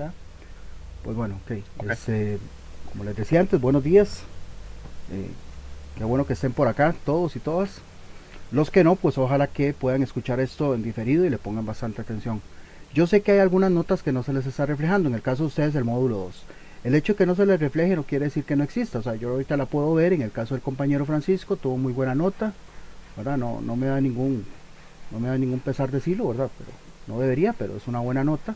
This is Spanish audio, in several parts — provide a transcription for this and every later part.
¿verdad? Pues bueno, ok. Ok. Como les decía antes, buenos días. Eh, Qué bueno que estén por acá, todos y todas. Los que no, pues ojalá que puedan escuchar esto en diferido y le pongan bastante atención. Yo sé que hay algunas notas que no se les está reflejando, en el caso de ustedes el módulo 2. El hecho de que no se les refleje no quiere decir que no exista, o sea, yo ahorita la puedo ver, en el caso del compañero Francisco, tuvo muy buena nota, ¿verdad? No me da no me da ningún pesar decirlo, ¿verdad? Pero no debería, pero es una buena nota.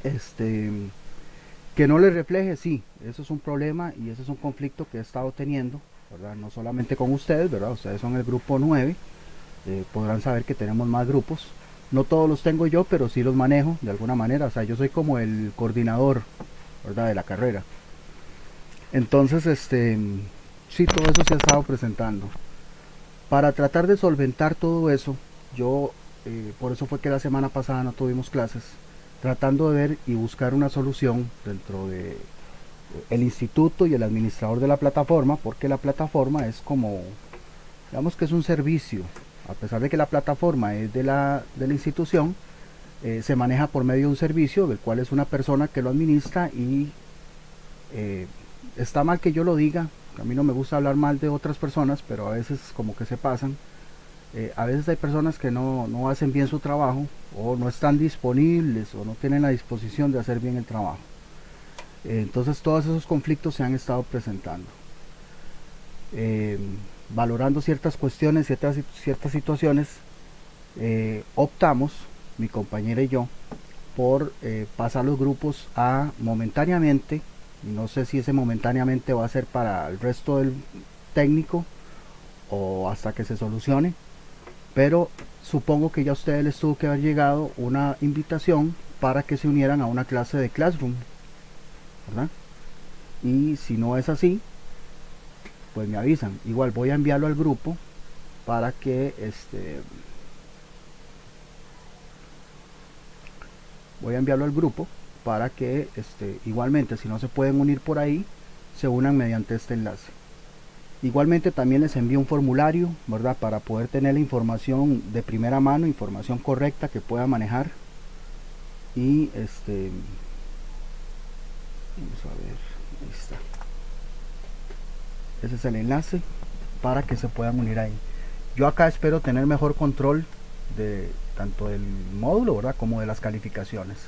Este, que no le refleje, sí, eso es un problema y ese es un conflicto que he estado teniendo, ¿verdad? No solamente con ustedes, ¿verdad? Ustedes son el grupo 9, podrán saber que tenemos más grupos. No todos los tengo yo, pero sí los manejo de alguna manera. O sea, yo soy como el coordinador, ¿verdad? De la carrera. Entonces, sí, todo eso se ha estado presentando. Para tratar de solventar todo eso, yo, por eso fue que la semana pasada no tuvimos clases, tratando de ver y buscar una solución dentro de el instituto y el administrador de la plataforma, porque la plataforma es como, digamos que es un servicio, a pesar de que la plataforma es de la institución, se maneja por medio de un servicio, del cual es una persona que lo administra y eh, está mal que yo lo diga, a mí no me gusta hablar mal de otras personas, pero a veces como que se pasan. A veces hay personas que no hacen bien su trabajo o no están disponibles o no tienen la disposición de hacer bien el trabajo. Entonces todos esos conflictos se han estado presentando. Eh, Valorando ciertas cuestiones, ciertas situaciones, optamos, mi compañera y yo, por pasar los grupos a momentáneamente, no sé si ese momentáneamente va a ser para el resto del técnico o hasta que se solucione, pero supongo que ya a ustedes les tuvo que haber llegado una invitación para que se unieran a una clase de Classroom, ¿verdad? Y si no es así, pues me avisan. Igual voy a enviarlo al grupo para que voy a enviarlo al grupo para que igualmente si no se pueden unir por ahí, se unan mediante este enlace. Igualmente también les envío un formulario, ¿verdad? Para poder tener la información de primera mano, información correcta que pueda manejar. Y vamos a ver, ahí está. Ese es el enlace para que se puedan unir ahí. Yo acá espero tener mejor control de tanto del módulo, ¿verdad? Como de las calificaciones.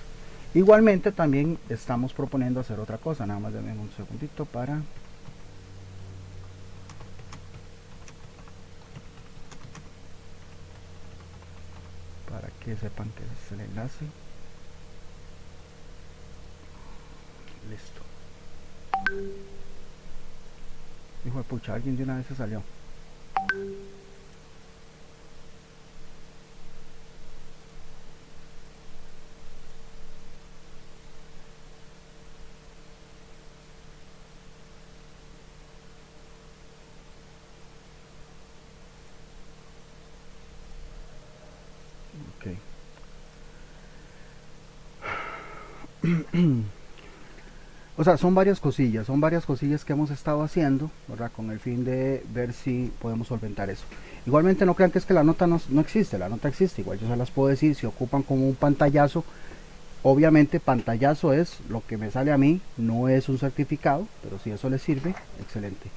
Igualmente también estamos proponiendo hacer otra cosa, nada más denme un segundito para que sepan que es el enlace. Listo. Hijo de pucha, alguien de una vez se salió. Ok. O sea, son varias cosillas que hemos estado haciendo, ¿verdad? Con el fin de ver si podemos solventar eso. Igualmente no crean que es que la nota no existe, la nota existe, igual yo se las puedo decir, si ocupan como un pantallazo, obviamente pantallazo es lo que me sale a mí, no es un certificado, pero si eso les sirve, excelente.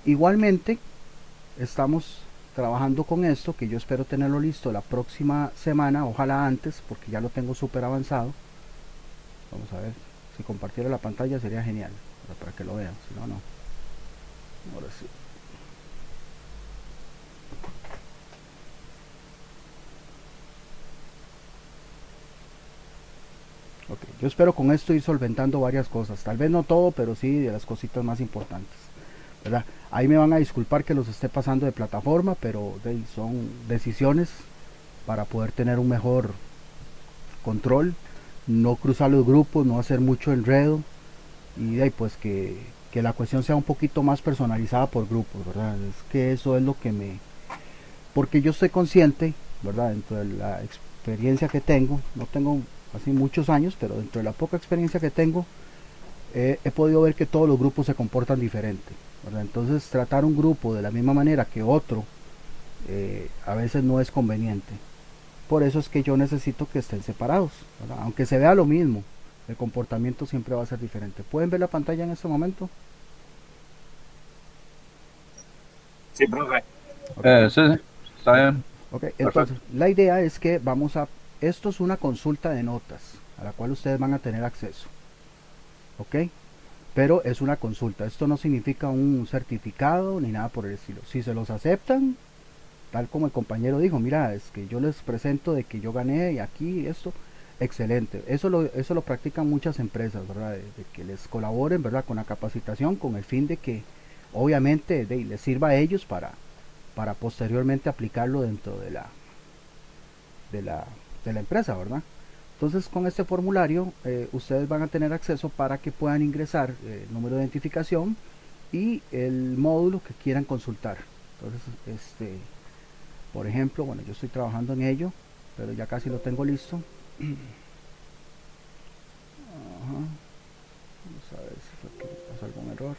Igualmente estamos trabajando con esto, que yo espero tenerlo listo la próxima semana, ojalá antes, porque ya lo tengo súper avanzado. Vamos a ver, si compartiera la pantalla sería genial, para que lo vean, si no, no. Ahora sí. Ok, yo espero con esto ir solventando varias cosas, tal vez no todo, pero sí de las cositas más importantes, ¿verdad? Ahí me van a disculpar que los esté pasando de plataforma, pero son decisiones para poder tener un mejor control, no cruzar los grupos, no hacer mucho enredo y de ahí pues que la cuestión sea un poquito más personalizada por grupos, ¿verdad? Es que eso es lo que porque yo soy consciente, ¿verdad? Dentro de la experiencia que tengo, no tengo así muchos años, pero dentro de la poca experiencia que tengo, he podido ver que todos los grupos se comportan diferente, ¿verdad? Entonces tratar un grupo de la misma manera que otro a veces no es conveniente, por eso es que yo necesito que estén separados, ¿verdad? Aunque se vea lo mismo, el comportamiento siempre va a ser diferente. ¿Pueden ver la pantalla en este momento? Sí, profe. Ok, Sí, sí, está bien, ok, perfecto. entonces la idea es que esto es una consulta de notas a la cual ustedes van a tener acceso, ok, pero es una consulta, esto no significa un certificado ni nada por el estilo. Si se los aceptan, tal como el compañero dijo, mira, es que yo les presento de que yo gané y aquí esto, excelente. Eso lo practican muchas empresas, ¿verdad? De que les colaboren, ¿verdad? Con la capacitación, con el fin de que obviamente les sirva a ellos para posteriormente aplicarlo dentro de la, de la empresa, ¿verdad? Entonces con este formulario ustedes van a tener acceso para que puedan ingresar el número de identificación y el módulo que quieran consultar. Entonces, por ejemplo, bueno, yo estoy trabajando en ello, pero ya casi lo tengo listo. Ajá. Vamos a ver si fue que pasó algún error.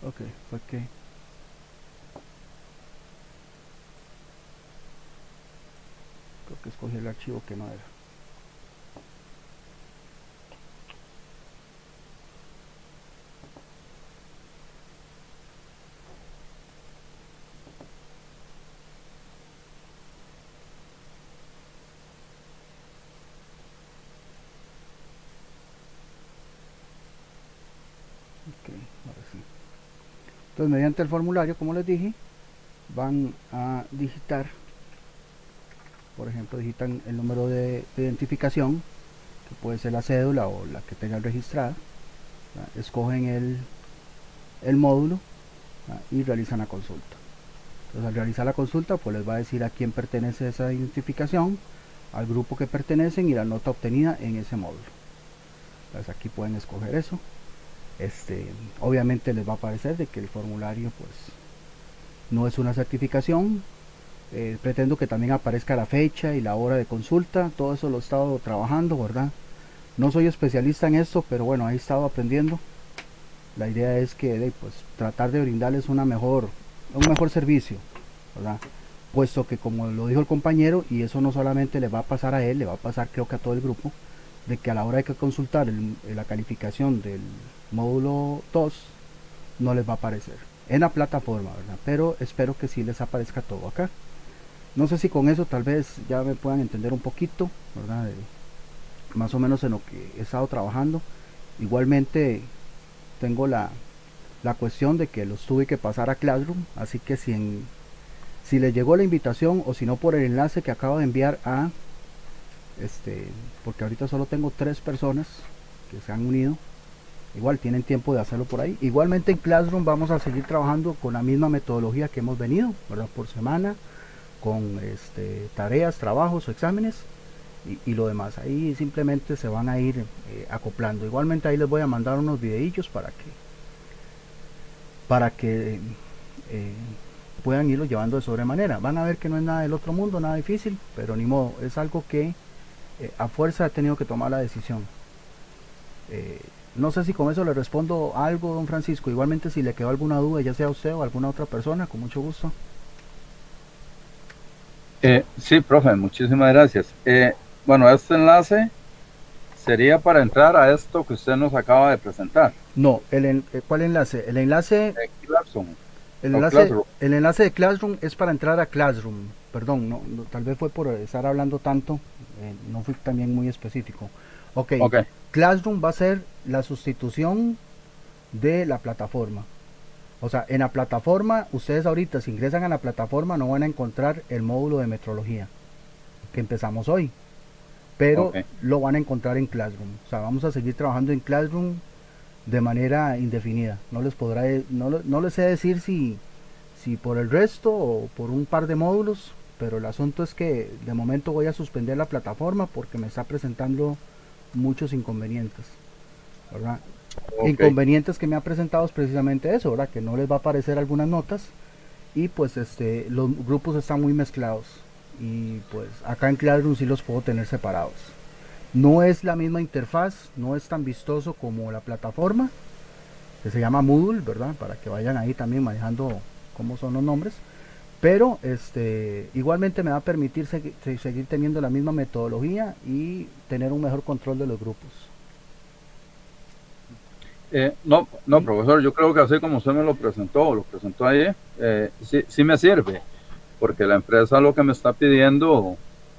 Ok, fue que creo que escogí el archivo que no era. Ok, ahora sí. Entonces, mediante el formulario, como les dije, van a digitar, por ejemplo, digitan el número de identificación, que puede ser la cédula o la que tengan registrada, ¿verdad? Escogen el módulo, ¿verdad? Y realizan la consulta. Entonces, al realizar la consulta, pues les va a decir a quién pertenece esa identificación, al grupo que pertenecen y la nota obtenida en ese módulo. Entonces, aquí pueden escoger eso. Obviamente les va a aparecer de que el formulario pues no es una certificación. Pretendo que también aparezca la fecha y la hora de consulta. Todo eso lo he estado trabajando, ¿verdad? No soy especialista en esto, pero bueno, he estado aprendiendo. La idea es que pues, tratar de brindarles un mejor servicio, ¿verdad? Puesto que como lo dijo el compañero, y eso no solamente le va a pasar a él, le va a pasar creo que a todo el grupo, de que a la hora de que consultar la calificación del módulo 2 no les va a aparecer en la plataforma, ¿verdad? Pero espero que sí les aparezca todo acá. No sé si con eso tal vez ya me puedan entender un poquito, ¿verdad? Más o menos en lo que he estado trabajando. Igualmente tengo la cuestión de que los tuve que pasar a Classroom, así que si les llegó la invitación o si no por el enlace que acabo de enviar a porque ahorita solo tengo 3 personas que se han unido, igual tienen tiempo de hacerlo por ahí. Igualmente en Classroom vamos a seguir trabajando con la misma metodología que hemos venido, ¿verdad? Por semana, con tareas, trabajos o exámenes y lo demás. Ahí simplemente se van a ir acoplando. Igualmente ahí les voy a mandar unos videillos para que eh, puedan irlo llevando de sobremanera. Van a ver que no es nada del otro mundo, nada difícil, pero ni modo, es algo que a fuerza he tenido que tomar la decisión. Eh, no sé si con eso le respondo algo, don Francisco. Igualmente si le quedó alguna duda, ya sea usted o alguna otra persona, con mucho gusto. Sí, profe, muchísimas gracias. Bueno, este enlace sería para entrar a esto que usted nos acaba de presentar, No, ¿cuál enlace? Classroom El o enlace, Classroom. el enlace de Classroom es para entrar a Classroom. Perdón, tal vez fue por estar hablando tanto, no fui también muy específico. Ok, Ok, Classroom va a ser la sustitución de la plataforma. O sea, en la plataforma, ustedes ahorita si ingresan a la plataforma no van a encontrar el módulo de metrología que empezamos hoy, pero ok. lo van a encontrar en Classroom. O sea, vamos a seguir trabajando en Classroom de manera indefinida. No les sé decir si por el resto o por un par de módulos, pero el asunto es que de momento voy a suspender la plataforma porque me está presentando muchos inconvenientes, ¿verdad? Ok. Inconvenientes que me ha presentado es precisamente eso, ¿verdad? Que no les va a aparecer algunas notas y pues los grupos están muy mezclados y pues acá en Classroom sí los puedo tener separados. No es la misma interfaz, no es tan vistoso como la plataforma, que se llama Moodle, ¿verdad? Para que vayan ahí también manejando cómo son los nombres. Pero igualmente me va a permitir seguir teniendo la misma metodología y tener un mejor control de los grupos. No, no, ¿Sí? profesor, yo creo que así como usted me lo presentó ahí, sí, sí me sirve, porque la empresa lo que me está pidiendo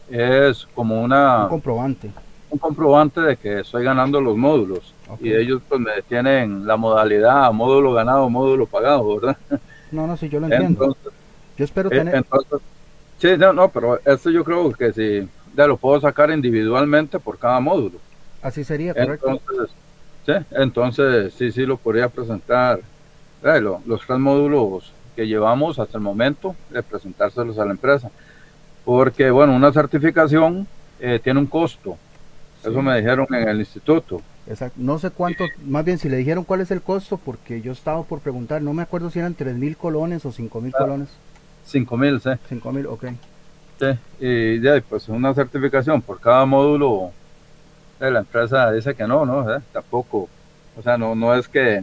es como Un comprobante. un comprobante de que estoy ganando los módulos. Ok. Y ellos pues me tienen la modalidad módulo ganado, módulo pagado, ¿verdad? No, no, sí, yo lo entiendo. Entonces, Yo espero tener, entonces sí, no, no, pero esto yo creo que sí, ya lo puedo sacar individualmente por cada módulo. así sería, correcto. Entonces, sí, entonces sí, sí lo podría presentar. Los tres módulos que llevamos hasta el momento, de presentárselos a la empresa. Porque, bueno, una certificación tiene un costo. Eso Sí, me dijeron en el instituto. exacto. No sé cuánto, más bien si le dijeron cuál es el costo, porque yo estaba por preguntar, no me acuerdo si eran 3.000 colones o 5.000 colones. 5.000, sí. 5.000, ok. Sí. Y ya, pues una certificación por cada módulo, la empresa dice que no, no, tampoco. O sea, no, no es que...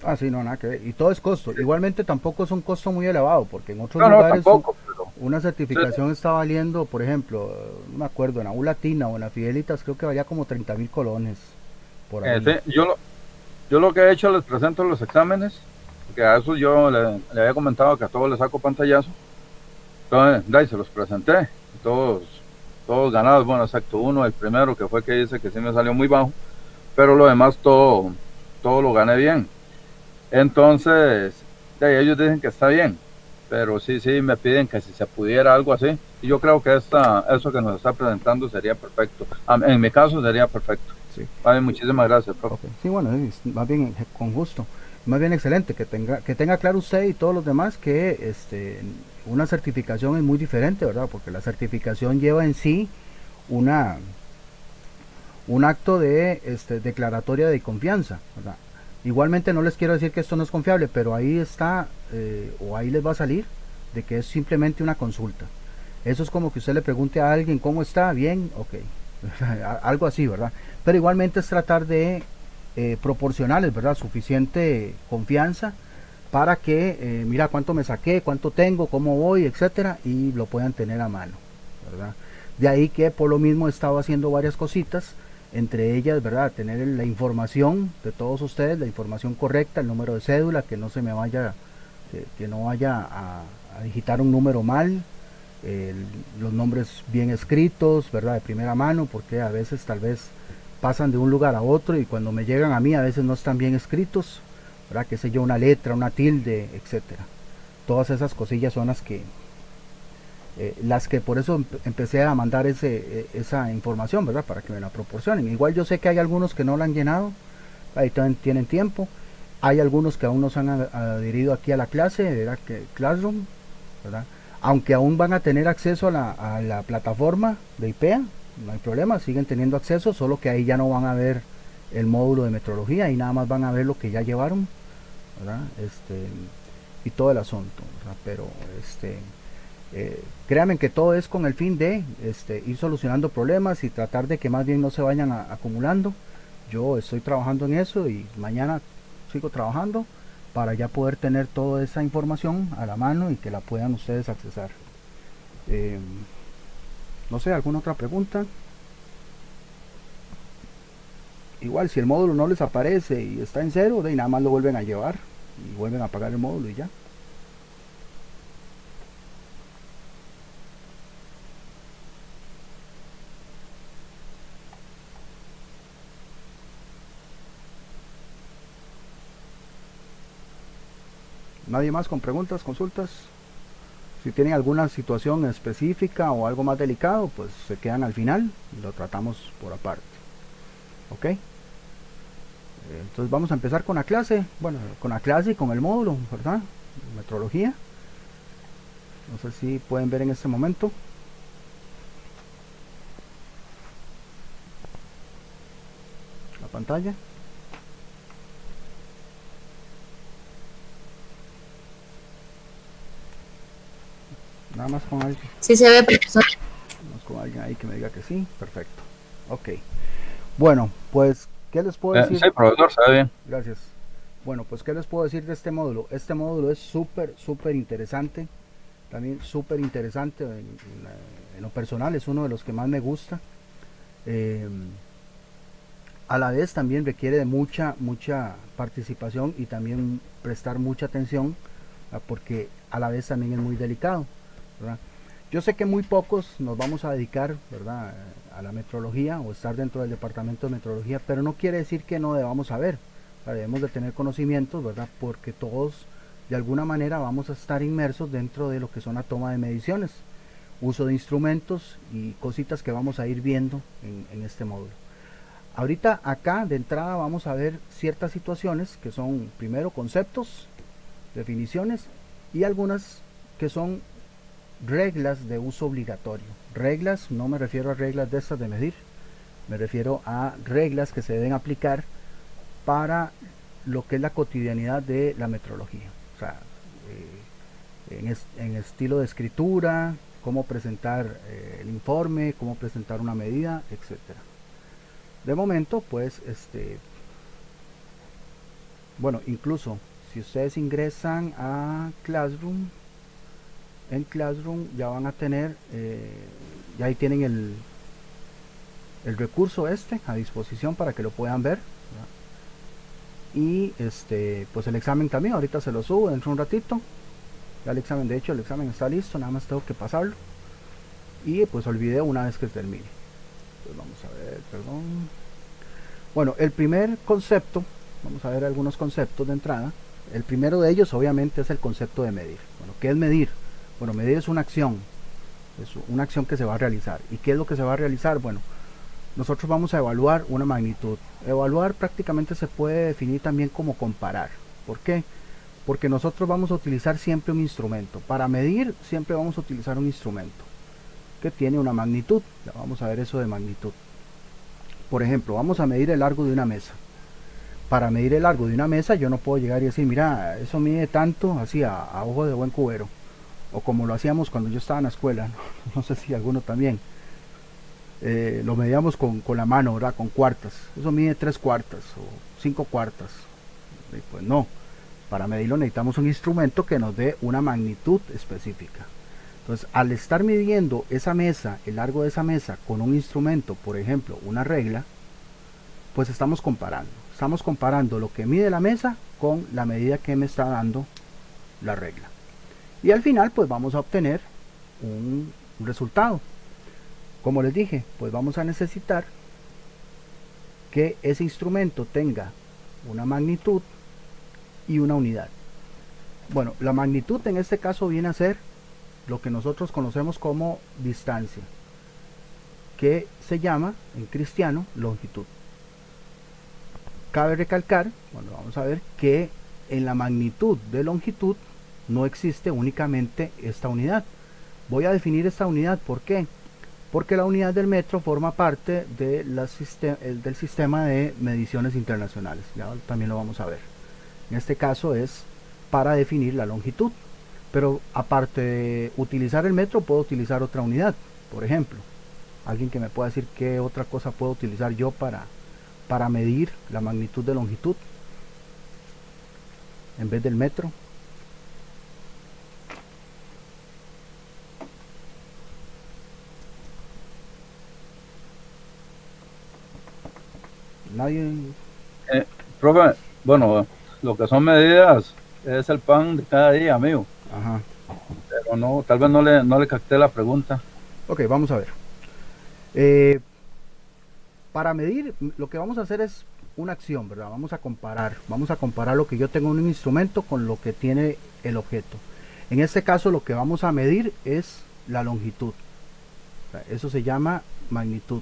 Ah, sí, no, nada que ver. Y todo es costo. Igualmente tampoco es un costo muy elevado, porque en otros No, no, lugares tampoco, pero... una Sí, certificación está valiendo, por ejemplo, no me acuerdo, en la U Latina o en la Fidelitas, creo que valía como 30.000 colones por sí, ahí. yo lo que he hecho, les presento los exámenes, porque a eso yo le había comentado que a todos les saco pantallazo. Entonces, ahí se los presenté, todos ganados, bueno, excepto uno, el primero que fue que dice que sí me salió muy bajo, pero lo demás todo lo gané bien. Entonces, ellos dicen que está bien, pero sí, sí me piden que si se pudiera algo así, y yo creo que eso que nos está presentando sería perfecto. En mi caso sería perfecto. Sí. Vale, muchísimas gracias, profe. Ok. Sí, bueno, más bien con gusto. Más bien excelente que tenga claro usted y todos los demás que una certificación es muy diferente, ¿verdad? Porque la certificación lleva en sí una un acto de declaratoria de confianza, ¿verdad? Igualmente no les quiero decir que esto no es confiable, pero ahí está, o ahí les va a salir, de que es simplemente una consulta. Eso es como que usted le pregunte a alguien cómo está, bien, ok, algo así, ¿verdad? Pero igualmente es tratar de proporcionarles, ¿verdad? Suficiente confianza para que, mira cuánto me saqué, cuánto tengo, cómo voy, etcétera, y lo puedan tener a mano, ¿verdad? De ahí que por lo mismo he estado haciendo varias cositas, entre ellas, ¿verdad? Tener la información de todos ustedes, la información correcta, el número de cédula, que no se me vaya, que no vaya a digitar un número mal, el, los nombres bien escritos, ¿verdad? De primera mano, porque a veces tal vez pasan de un lugar a otro y cuando me llegan a mí a veces no están bien escritos, ¿verdad? Que sé yo, una letra, una tilde, etcétera. Todas esas cosillas son las que por eso empecé a mandar esa información, ¿verdad? Para que me la proporcionen. Igual yo sé que hay algunos que no la han llenado, ahí también tienen tiempo. Hay algunos que aún no se han adherido aquí a la clase, ¿verdad? Que Classroom, ¿verdad? Aunque aún van a tener acceso a la plataforma de IPEA, no hay problema, siguen teniendo acceso, solo que ahí ya no van a ver el módulo de metrología y nada más van a ver lo que ya llevaron, ¿verdad? Y todo el asunto, ¿verdad? Pero créanme que todo es con el fin de ir solucionando problemas y tratar de que más bien no se vayan acumulando. Yo estoy trabajando en eso y mañana sigo trabajando para ya poder tener toda esa información a la mano y que la puedan ustedes accesar. Eh, no sé, ¿alguna otra pregunta? Igual, si el módulo no les aparece y está en cero, de ahí nada más lo vuelven a llevar y vuelven a pagar el módulo y ya. Nadie más con preguntas, consultas. Si tienen alguna situación específica o algo más delicado, pues se quedan al final y lo tratamos por aparte. ¿Ok? Entonces vamos a empezar con la clase. Bueno, con la clase y con el módulo, ¿verdad? Metrología. No sé si pueden ver en este momento la pantalla. Nada más con alguien. Sí se ve, profesor. Nada más con alguien ahí que me diga que sí. Perfecto. Ok. Bueno, pues, ¿qué les puedo decir? Sí, profesor, se ve bien. Gracias. Bueno, pues, ¿qué les puedo decir de este módulo? Este módulo es súper interesante. También súper interesante. En lo personal es uno de los que más me gusta. Eh, a la vez también requiere de mucha participación y también prestar mucha atención, porque a la vez también es muy delicado, ¿verdad? Yo sé que muy pocos nos vamos a dedicar, ¿verdad?, a la metrología o estar dentro del departamento de metrología, pero no quiere decir que no debamos saber, debemos de tener conocimientos, ¿verdad?, porque todos de alguna manera vamos a estar inmersos dentro de lo que son la toma de mediciones, uso de instrumentos y cositas que vamos a ir viendo en este módulo. Ahorita acá de entrada vamos a ver ciertas situaciones que son primero conceptos, definiciones y algunas que son reglas de uso obligatorio. Reglas, no me refiero a reglas de estas de medir, me refiero a reglas que se deben aplicar para lo que es la cotidianidad de la metrología. O sea, en estilo de escritura, cómo presentar el informe, cómo presentar una medida, etcétera. De momento, pues, bueno, incluso si ustedes ingresan a Classroom, en Classroom ya van a tener, ya ahí tienen el recurso a disposición para que lo puedan ver, ¿verdad? Y pues el examen también, ahorita se lo subo dentro de un ratito. Ya el examen, de hecho, el examen está listo, nada más tengo que pasarlo. Y pues el video una vez que termine. Pues vamos a ver, perdón. Bueno, el primer concepto, vamos a ver algunos conceptos de entrada. El primero de ellos obviamente es el concepto de medir. Bueno, ¿qué es medir? Bueno, medir es una acción que se va a realizar. ¿Y qué es lo que se va a realizar? Bueno, nosotros vamos a evaluar una magnitud. Evaluar prácticamente se puede definir también como comparar. ¿Por qué? Porque nosotros vamos a utilizar siempre un instrumento. Para medir siempre vamos a utilizar un instrumento que tiene una magnitud. Ya vamos a ver eso de magnitud. Por ejemplo, vamos a medir el largo de una mesa. Para medir el largo de una mesa yo no puedo llegar y decir, mira, eso mide tanto, así a ojo de buen cubero. O como lo hacíamos cuando yo estaba en la escuela, no sé si alguno también. Lo medíamos con la mano, ¿verdad? Con cuartas. Eso mide 3 cuartas o 5 cuartas. Y pues no. Para medirlo necesitamos un instrumento que nos dé una magnitud específica. Entonces, al estar midiendo esa mesa, el largo de esa mesa, con un instrumento, por ejemplo, una regla, pues estamos comparando. Estamos comparando lo que mide la mesa con la medida que me está dando la regla. Y al final, pues vamos a obtener un resultado. Como les dije, pues vamos a necesitar que ese instrumento tenga una magnitud y una unidad. Bueno, la magnitud en este caso viene a ser lo que nosotros conocemos como distancia, que se llama en cristiano longitud. Cabe recalcar, bueno, vamos a ver que en la magnitud de longitud no existe únicamente esta unidad. Voy a definir esta unidad, ¿por qué? Porque la unidad del metro forma parte de del sistema de mediciones internacionales, ya también lo vamos a ver. En este caso es para definir la longitud, pero aparte de utilizar el metro puedo utilizar otra unidad. Por ejemplo, alguien que me pueda decir qué otra cosa puedo utilizar yo para medir la magnitud de longitud en vez del metro. Nadie. Profe, bueno, lo que son medidas es el pan de cada día, amigo. Ajá. Pero no, tal vez no le capté la pregunta. Ok, vamos a ver. Para medir, lo que vamos a hacer es una acción, ¿verdad? Vamos a comparar lo que yo tengo en un instrumento con lo que tiene el objeto. En este caso lo que vamos a medir es la longitud. O sea, eso se llama magnitud.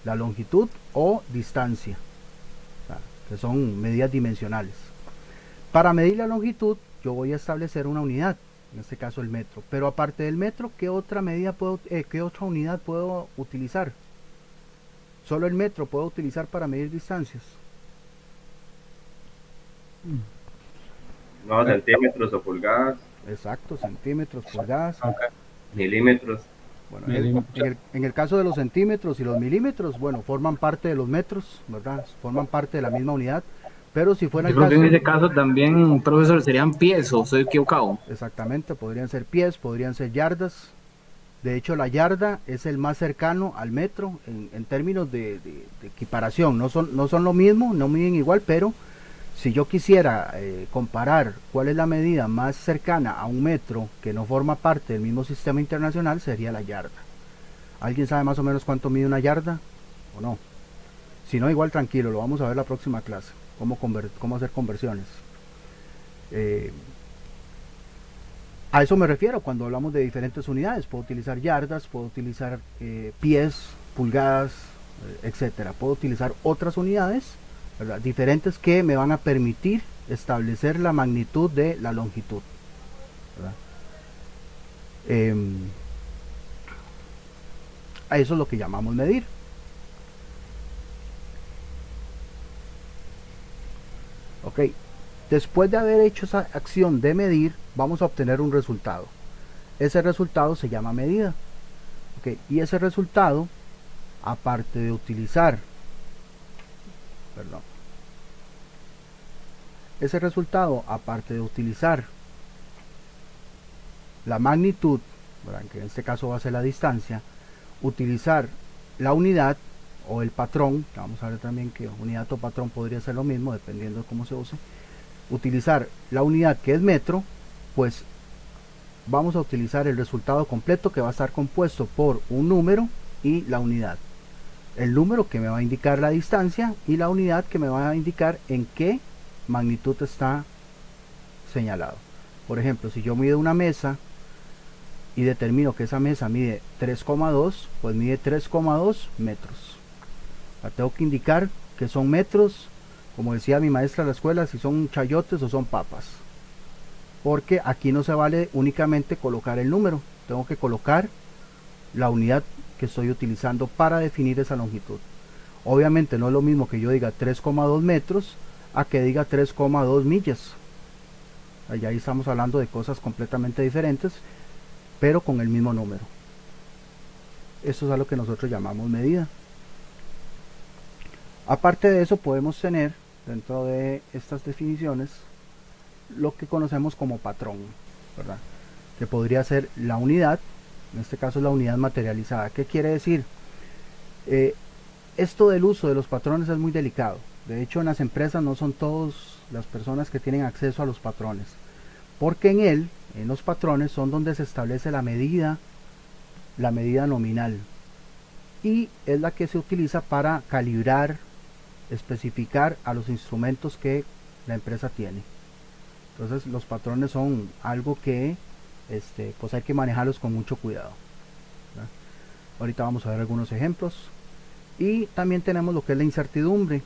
La longitud o distancia, o sea, que son medidas dimensionales. Para medir la longitud yo voy a establecer una unidad, en este caso el metro. Pero aparte del metro, ¿qué otra medida qué otra unidad puedo utilizar? Solo el metro puedo utilizar para medir distancias. No, centímetros o pulgadas. Exacto, centímetros, pulgadas. Okay. milímetros. Bueno, Milímetros. en el caso de los centímetros y los milímetros, bueno, forman parte de los metros, ¿verdad? Forman parte de la misma unidad, pero si fuera Yo el creo que en caso, ese caso también, profesor, serían pies, o estoy equivocado. exactamente, podrían ser pies, podrían ser yardas. De hecho, la yarda es el más cercano al metro en términos de equiparación. No son lo mismo, no miden igual, pero si yo quisiera comparar cuál es la medida más cercana a un metro que no forma parte del mismo sistema internacional, sería la yarda. ¿Alguien sabe más o menos cuánto mide una yarda o no? Si no, igual tranquilo, lo vamos a ver la próxima clase, cómo hacer conversiones. Eh, a eso me refiero cuando hablamos de diferentes unidades. Puedo utilizar yardas, puedo utilizar pies, pulgadas, etcétera. Puedo utilizar otras unidades, ¿verdad?, diferentes, que me van a permitir establecer la magnitud de la longitud, ¿verdad? A eso es lo que llamamos medir. Ok, después de haber hecho esa acción de medir, vamos a obtener un resultado. Ese resultado se llama medida. Ok, y ese resultado, aparte de utilizar, perdón, ese resultado, aparte de utilizar la magnitud, ¿verdad?, que en este caso va a ser la distancia, utilizar la unidad o el patrón, que vamos a ver también que unidad o patrón podría ser lo mismo dependiendo de cómo se use, utilizar la unidad que es metro, pues vamos a utilizar el resultado completo, que va a estar compuesto por un número y la unidad. El número que me va a indicar la distancia y la unidad que me va a indicar en qué magnitud está señalado. Por ejemplo, si yo mido una mesa y determino que esa mesa mide 3,2, pues mide 3,2 metros. La tengo que indicar que son metros, como decía mi maestra de la escuela, si son chayotes o son papas. Porque aquí no se vale únicamente colocar el número, tengo que colocar la unidad que estoy utilizando para definir esa longitud. Obviamente no es lo mismo que yo diga 3,2 metros a que diga 3,2 millas. Allá ahí estamos hablando de cosas completamente diferentes, pero con el mismo número. Eso es a lo que nosotros llamamos medida. Aparte de eso, podemos tener dentro de estas definiciones lo que conocemos como patrón, ¿verdad?, que podría ser la unidad, en este caso la unidad materializada. ¿Qué quiere decir? Esto del uso de los patrones es muy delicado. De hecho, en las empresas no son todas las personas que tienen acceso a los patrones, porque en los patrones son donde se establece la medida nominal, y es la que se utiliza para calibrar, especificar a los instrumentos que la empresa tiene. Entonces los patrones son algo que pues hay que manejarlos con mucho cuidado, ¿verdad? Ahorita vamos a ver algunos ejemplos. Y también tenemos lo que es la incertidumbre.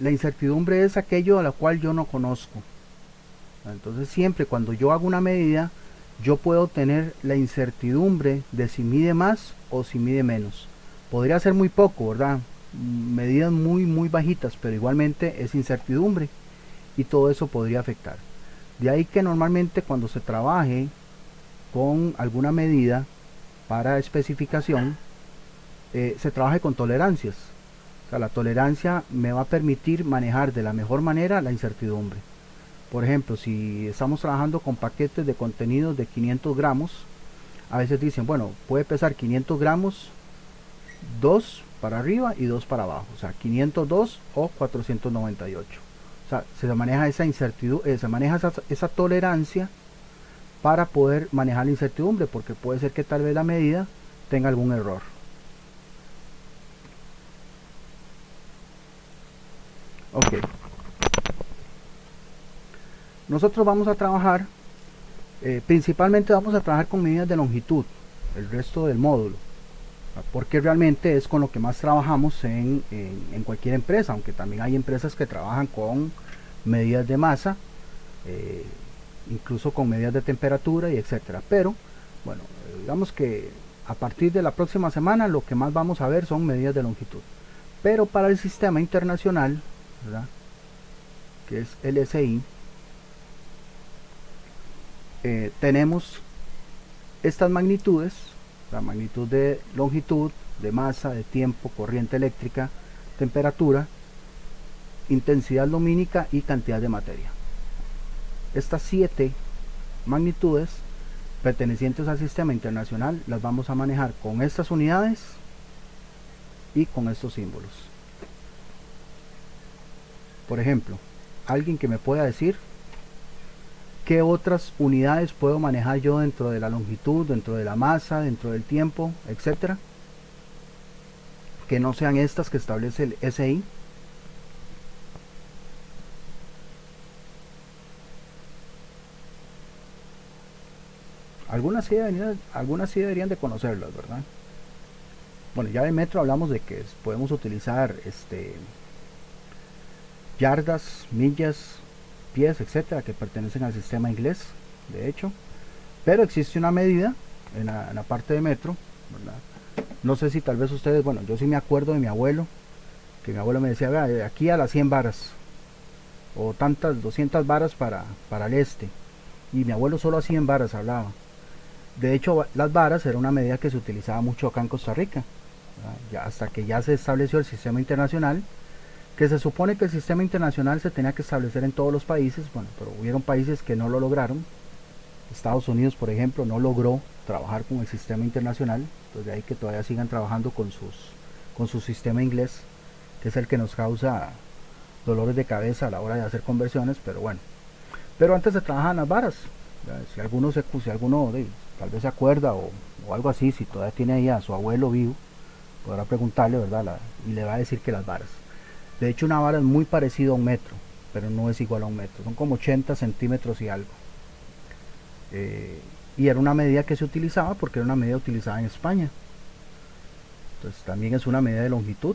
La incertidumbre es aquello a la cual yo no conozco. Entonces siempre cuando yo hago una medida, yo puedo tener la incertidumbre de si mide más o si mide menos. Podría ser muy poco, ¿verdad?, medidas muy bajitas, pero igualmente es incertidumbre y todo eso podría afectar. De ahí que normalmente cuando se trabaje con alguna medida para especificación, se trabaje con tolerancias. O sea, la tolerancia me va a permitir manejar de la mejor manera la incertidumbre. Por ejemplo, si estamos trabajando con paquetes de contenidos de 500 gramos, a veces dicen, bueno, puede pesar 500 gramos, 2 para arriba y 2 para abajo, o sea, 502 o 498. O sea, se maneja esa incertidumbre, se maneja esa tolerancia para poder manejar la incertidumbre, porque puede ser que tal vez la medida tenga algún error. Ok. Nosotros vamos a trabajar, principalmente vamos a trabajar con medidas de longitud, el resto del módulo, porque realmente es con lo que más trabajamos en cualquier empresa, aunque también hay empresas que trabajan con medidas de masa, incluso con medidas de temperatura y etcétera. Pero bueno, digamos que a partir de la próxima semana lo que más vamos a ver son medidas de longitud. Pero para el sistema internacional, ¿verdad?, que es LSI, tenemos Estas magnitudes, la magnitud de longitud, de masa, de tiempo, corriente eléctrica, temperatura, intensidad lumínica y cantidad de materia. Estas 7 magnitudes pertenecientes al sistema internacional las vamos a manejar con estas unidades y con estos símbolos. Por ejemplo, alguien que me pueda decir qué otras unidades puedo manejar yo dentro de la longitud, dentro de la masa, dentro del tiempo, etcétera, que no sean estas que establece el SI. Algunas sí deberían de conocerlas, ¿verdad? Bueno, ya de metro hablamos de que podemos utilizar yardas, millas, pies, etcétera, que pertenecen al sistema inglés, de hecho. Pero existe una medida en la parte de metro, ¿verdad? No sé si tal vez ustedes, bueno, yo sí me acuerdo de mi abuelo, que mi abuelo me decía, vea, de aquí a las 100 varas, o tantas, 200 varas para el este. Y mi abuelo solo a 100 varas hablaba. De hecho, las varas era una medida que se utilizaba mucho acá en Costa Rica, ya, hasta que ya se estableció el sistema internacional, que se supone que el sistema internacional se tenía que establecer en todos los países, bueno, pero hubieron países que no lo lograron. Estados Unidos, por ejemplo, no logró trabajar con el sistema internacional, entonces de ahí que todavía sigan trabajando con su sistema inglés, que es el que nos causa dolores de cabeza a la hora de hacer conversiones, pero bueno. Pero antes se trabajaban las varas, si alguno tal vez se acuerda o algo así, si todavía tiene ahí a su abuelo vivo, podrá preguntarle, ¿verdad? Y le va a decir que las varas. De hecho, una vara es muy parecido a un metro, pero no es igual a un metro, son como 80 centímetros y algo. Y era una medida que se utilizaba porque era una medida utilizada en España. Entonces también es una medida de longitud,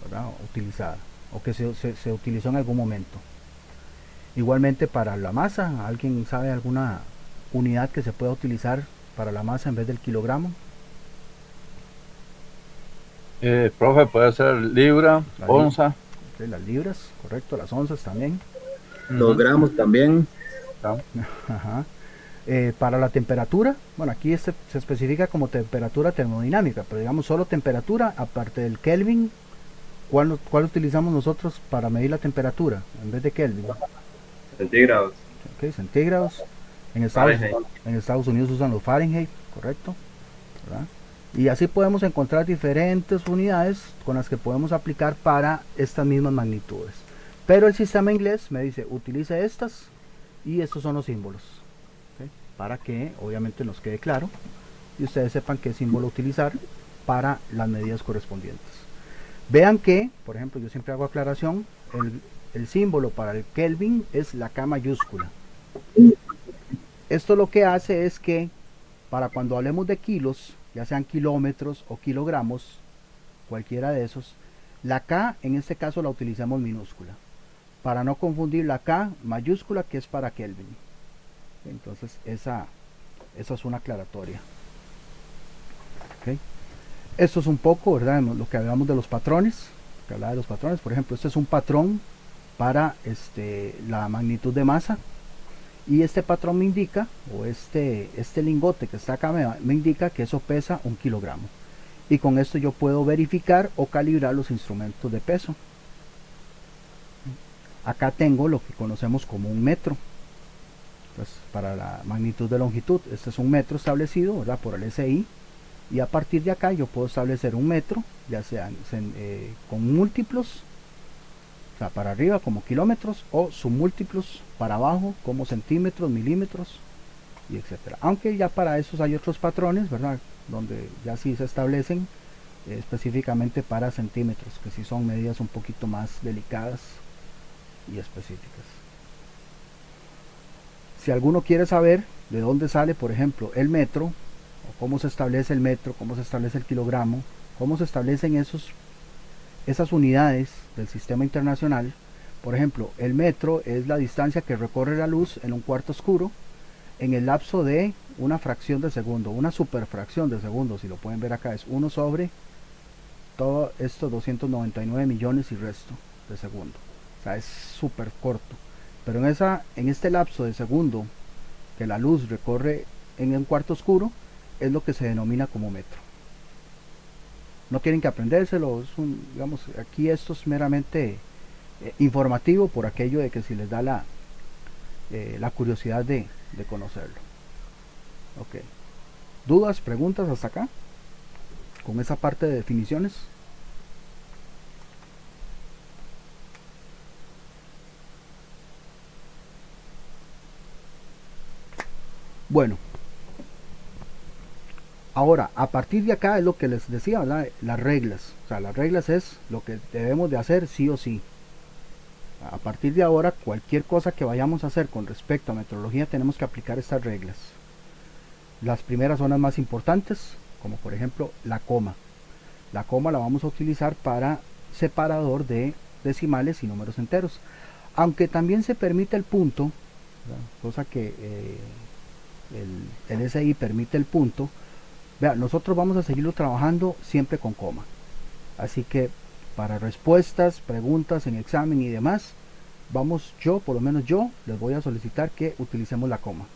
¿verdad? Utilizada, o que se utilizó en algún momento. Igualmente para la masa, ¿alguien sabe alguna unidad que se pueda utilizar para la masa en vez del kilogramo? Profe, puede ser libra, onza. Las libras, correcto, las onzas también. Los gramos también. Ajá. Para la temperatura, bueno, aquí se especifica como temperatura termodinámica, pero digamos solo temperatura, aparte del Kelvin. ¿Cuál utilizamos nosotros para medir la temperatura en vez de Kelvin? Centígrados. Ok, centígrados. En Estados Unidos usan los Fahrenheit, correcto, ¿verdad? Y así podemos encontrar diferentes unidades con las que podemos aplicar para estas mismas magnitudes. Pero el sistema inglés me dice, utilice estas y estos son los símbolos, ¿okay? Para que obviamente nos quede claro y ustedes sepan qué símbolo utilizar para las medidas correspondientes. Vean que, por ejemplo, yo siempre hago aclaración, el símbolo para el Kelvin es la K mayúscula. Esto lo que hace es que para cuando hablemos de kilos, ya sean kilómetros o kilogramos, cualquiera de esos, la K en este caso la utilizamos minúscula, para no confundir la K mayúscula que es para Kelvin. Entonces esa es una aclaratoria. ¿Okay? Esto es un poco, ¿verdad? Lo que hablamos de los patrones, que hablaba de los patrones. Por ejemplo, este es un patrón para la magnitud de masa, y este patrón me indica, o este lingote que está acá me indica que eso pesa 1 kilogramo, y con esto yo puedo verificar o calibrar los instrumentos de peso. Acá tengo lo que conocemos como un metro. Entonces, para la magnitud de longitud, este es un metro establecido, ¿verdad?, por el SI, y a partir de acá yo puedo establecer un metro, ya sea con múltiplos, o sea, para arriba como kilómetros, o submúltiplos para abajo como centímetros, milímetros, y etcétera. Aunque ya para esos hay otros patrones, ¿verdad?, donde ya sí se establecen específicamente para centímetros, que sí son medidas un poquito más delicadas y específicas. Si alguno quiere saber de dónde sale, por ejemplo, el metro, o cómo se establece el metro, cómo se establece el kilogramo, cómo se establecen esas unidades del sistema internacional. Por ejemplo, el metro es la distancia que recorre la luz en un cuarto oscuro en el lapso de una fracción de segundo, una superfracción de segundo, si lo pueden ver acá, es 1 sobre todo esto 299 millones y resto de segundo. O sea, es súper corto. Pero en este lapso de segundo que la luz recorre en un cuarto oscuro, es lo que se denomina como metro. No tienen que aprendérselo, digamos, aquí esto es meramente informativo por aquello de que si les da la curiosidad de conocerlo. Ok. ¿Dudas, preguntas hasta acá? Con esa parte de definiciones. Bueno, ahora a partir de acá es lo que les decía, ¿verdad? Las reglas. O sea, las reglas es lo que debemos de hacer sí o sí. A partir de ahora, cualquier cosa que vayamos a hacer con respecto a metrología, tenemos que aplicar estas reglas. Las primeras son las más importantes, como por ejemplo la coma. La coma la vamos a utilizar para separador de decimales y números enteros. Aunque también se permite el punto, ¿verdad? Cosa que el SI permite el punto. Vea, nosotros vamos a seguirlo trabajando siempre con coma. Así que para respuestas, preguntas en examen y demás, por lo menos yo, les voy a solicitar que utilicemos la coma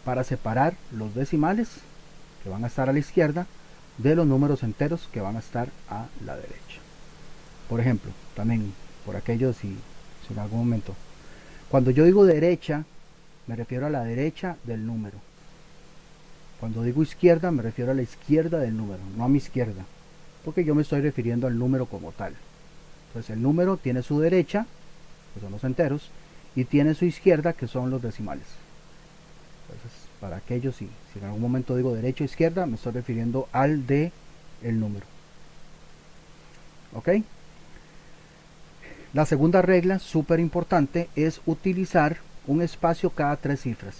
para separar los decimales que van a estar a la izquierda de los números enteros que van a estar a la derecha. Por ejemplo, también por aquello si en algún momento, cuando yo digo derecha, me refiero a la derecha del número. Cuando digo izquierda, me refiero a la izquierda del número, no a mi izquierda, porque yo me estoy refiriendo al número como tal. Entonces el número tiene su derecha, que son los enteros, y tiene su izquierda, que son los decimales. Entonces, para aquellos, si en algún momento digo derecha o izquierda, me estoy refiriendo al de el número. ¿Ok? La segunda regla, súper importante, es utilizar un espacio cada 3 cifras.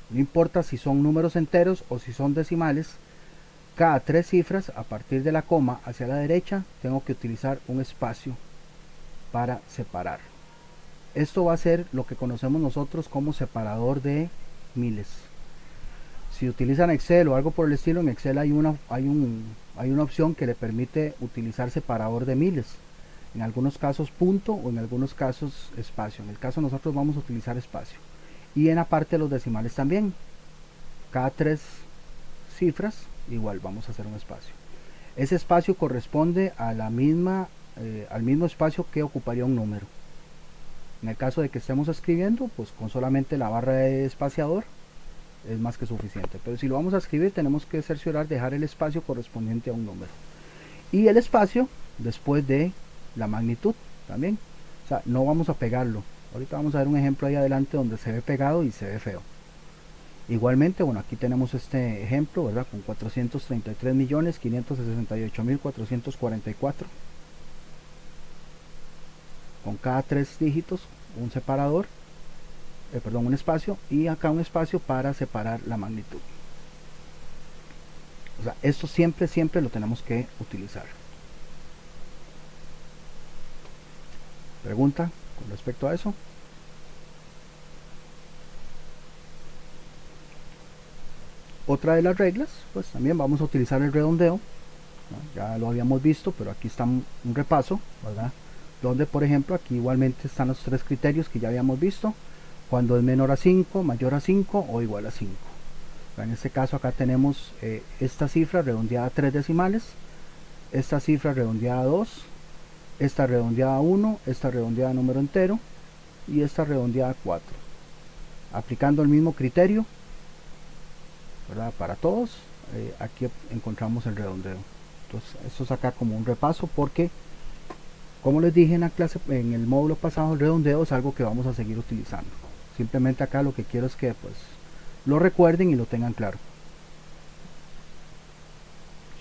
No importa si son números enteros o si son decimales, cada 3 cifras, a partir de la coma hacia la derecha, tengo que utilizar un espacio para separar. Esto va a ser lo que conocemos nosotros como separador de miles. Si utilizan Excel o algo por el estilo, en Excel hay una opción que le permite utilizar separador de miles. En algunos casos punto o en algunos casos espacio. En el caso nosotros vamos a utilizar espacio. Y en la parte de los decimales también. Cada 3 cifras, igual vamos a hacer un espacio. Ese espacio corresponde a al mismo espacio que ocuparía un número. En el caso de que estemos escribiendo, pues con solamente la barra de espaciador es más que suficiente. Pero si lo vamos a escribir, tenemos que cerciorar dejar el espacio correspondiente a un número. Y el espacio después de la magnitud también. O sea, no vamos a pegarlo. Ahorita vamos a ver un ejemplo ahí adelante donde se ve pegado y se ve feo. Igualmente, bueno, aquí tenemos este ejemplo, ¿verdad? Con 433.568.444. Con cada 3 dígitos, un separador, un espacio, y acá un espacio para separar la magnitud. O sea, esto siempre lo tenemos que utilizar. ¿Pregunta con respecto a eso? Otra de las reglas, pues también vamos a utilizar el redondeo, ¿no? Ya lo habíamos visto, pero aquí está un repaso, ¿verdad? Donde por ejemplo aquí igualmente están los 3 criterios que ya habíamos visto, cuando es menor a 5, mayor a 5 o igual a 5. En este caso acá tenemos esta cifra redondeada a 3 decimales, esta cifra redondeada a 2, esta redondeada a 1, esta redondeada a número entero y esta redondeada a 4. Aplicando el mismo criterio, ¿verdad? Para todos, aquí encontramos el redondeo. Entonces esto es acá como un repaso porque, como les dije en la clase, en el módulo pasado, el redondeo es algo que vamos a seguir utilizando. Simplemente acá lo que quiero es que pues lo recuerden y lo tengan claro.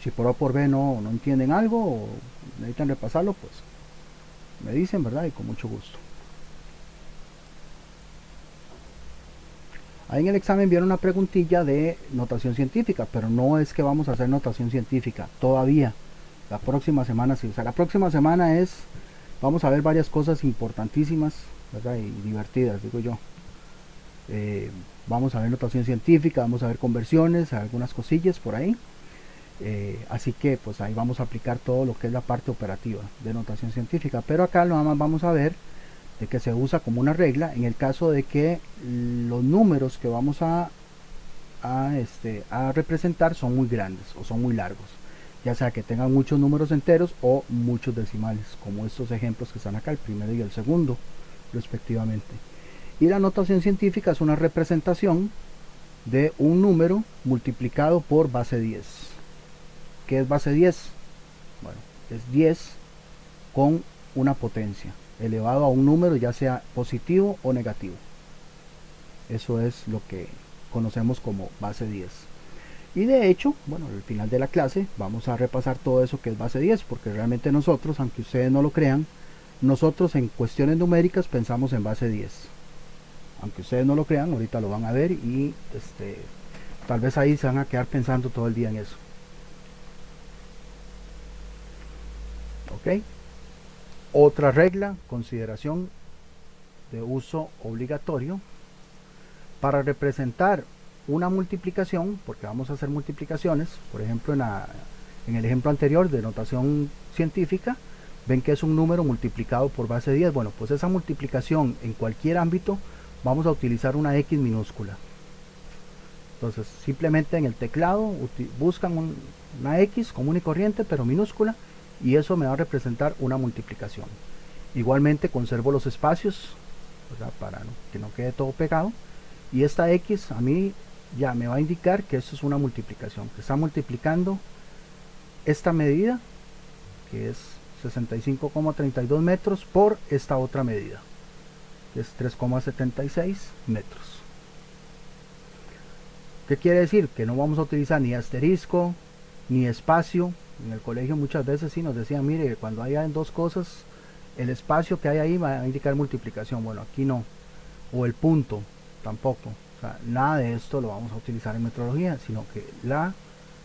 Si por A o por B no entienden algo o necesitan repasarlo, pues me dicen, ¿verdad? Y con mucho gusto. Ahí en el examen vieron una preguntilla de notación científica, pero no es que vamos a hacer notación científica todavía. La próxima semana sí. O sea, la próxima semana vamos a ver varias cosas importantísimas, ¿verdad? Y divertidas, digo yo. Vamos a ver notación científica, vamos a ver conversiones, algunas cosillas por ahí. Así que pues ahí vamos a aplicar todo lo que es la parte operativa de notación científica. Pero acá nada más vamos a ver de que se usa como una regla en el caso de que los números que vamos a a representar son muy grandes o son muy largos, ya sea que tengan muchos números enteros o muchos decimales, como estos ejemplos que están acá, el primero y el segundo respectivamente. Y la notación científica es una representación de un número multiplicado por base 10. ¿Qué es base 10? Bueno, es 10 con una potencia elevado a un número, ya sea positivo o negativo. Eso es lo que conocemos como base 10. Y de hecho, bueno, al final de la clase vamos a repasar todo eso que es base 10, porque realmente nosotros, aunque ustedes no lo crean, nosotros en cuestiones numéricas pensamos en base 10. Aunque ustedes no lo crean, ahorita lo van a ver y tal vez ahí se van a quedar pensando todo el día en eso. Ok. Otra regla, consideración de uso obligatorio. Para representar una multiplicación, porque vamos a hacer multiplicaciones, por ejemplo en el ejemplo anterior de notación científica, ven que es un número multiplicado por base 10. Bueno, pues esa multiplicación en cualquier ámbito vamos a utilizar una X minúscula. Entonces simplemente en el teclado buscan una X común y corriente pero minúscula, y eso me va a representar una multiplicación. Igualmente conservo los espacios, ¿verdad? Para que no quede todo pegado, y esta X a mí ya me va a indicar que esto es una multiplicación, que está multiplicando esta medida, que es 65,32 metros, por esta otra medida, que es 3,76 metros. ¿Qué quiere decir? Que no vamos a utilizar ni asterisco ni espacio. En el colegio muchas veces sí nos decían, mire, cuando haya dos cosas, el espacio que hay ahí va a indicar multiplicación. Bueno, aquí no. O el punto, tampoco. O sea, nada de esto lo vamos a utilizar en metrología, sino que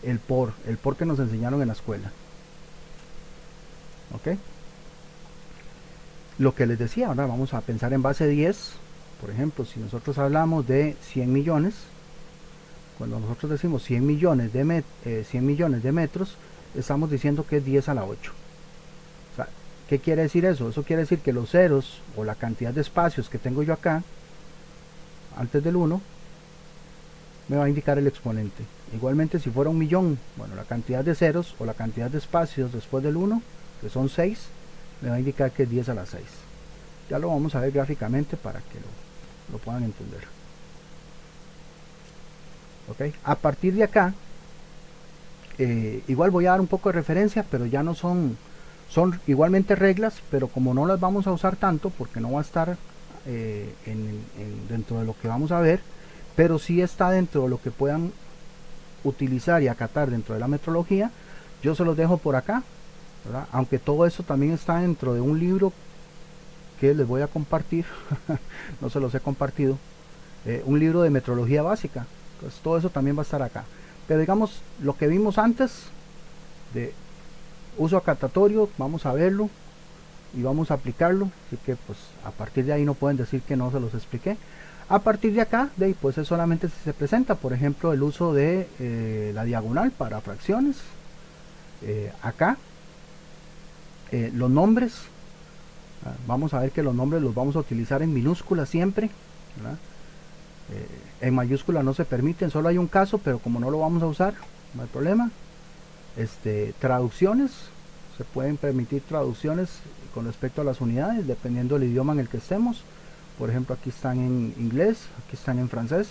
el por que nos enseñaron en la escuela. ¿Ok? Lo que les decía, ahora vamos a pensar en base 10. Por ejemplo, si nosotros hablamos de 100 millones, cuando nosotros decimos 100 millones de metros, estamos diciendo que es 10 a la 8. O sea, ¿qué quiere decir eso? Eso quiere decir que los ceros o la cantidad de espacios que tengo yo acá antes del 1 me va a indicar el exponente. Igualmente, si fuera un millón, bueno, la cantidad de ceros o la cantidad de espacios después del 1, que son 6, me va a indicar que es 10 a la 6. Ya lo vamos a ver gráficamente para que lo puedan entender. ¿Ok? A partir de acá, igual voy a dar un poco de referencia, pero ya no son igualmente reglas, pero como no las vamos a usar tanto, porque no va a estar dentro de lo que vamos a ver, pero sí está dentro de lo que puedan utilizar y acatar dentro de la metrología, yo se los dejo por acá, ¿verdad? Aunque todo eso también está dentro de un libro que les voy a compartir, no se los he compartido, un libro de metrología básica. Entonces todo eso también va a estar acá, pero digamos lo que vimos antes de uso acatatorio, vamos a verlo y vamos a aplicarlo, así que pues a partir de ahí no pueden decir que no se los expliqué. A partir de acá, pues es solamente si se presenta, por ejemplo, el uso de la diagonal para fracciones. Acá los nombres, vamos a ver que los nombres los vamos a utilizar en minúsculas siempre, ¿verdad? En mayúscula no se permiten, solo hay un caso, pero como no lo vamos a usar, no hay problema. Traducciones, se pueden permitir traducciones con respecto a las unidades, dependiendo del idioma en el que estemos. Por ejemplo, aquí están en inglés, aquí están en francés,